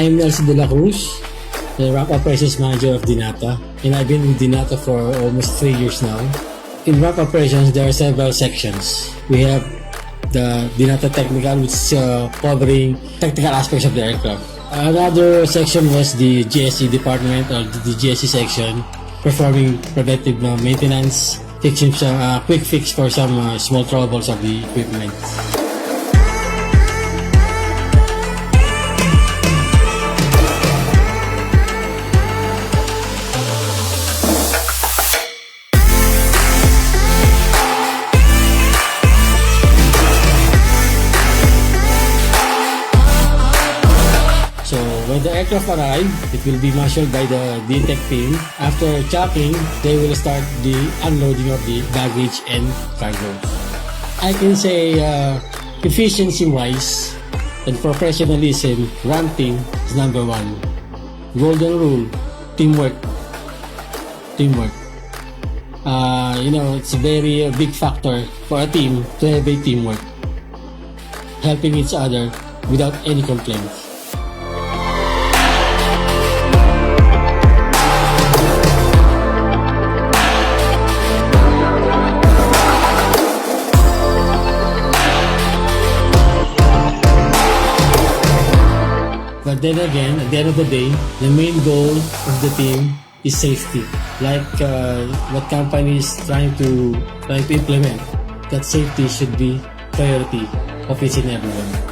I'm Elsie de la Cruz, the Ramp Operations Manager of Dinata, and I've been with Dinata for almost 3 years now. In Ramp Operations, there are several sections. We have the Dinata Technical, which is covering technical aspects of the aircraft. Another section was the GSE department, or the GSE section, performing preventive maintenance, fixing some quick fix for some small troubles of the equipment. So when the aircraft arrive, it will be marshaled by the DTEC team. After checking, they will start the unloading of the baggage and cargo. I can say efficiency-wise and professionalism, RAM team is number one. Golden rule, teamwork. Teamwork. It's a very big factor for a team to have a teamwork, helping each other without any complaints. But then again, at the end of the day, the main goal of the team is safety. Like what company is trying to implement, that safety should be priority of each and everyone.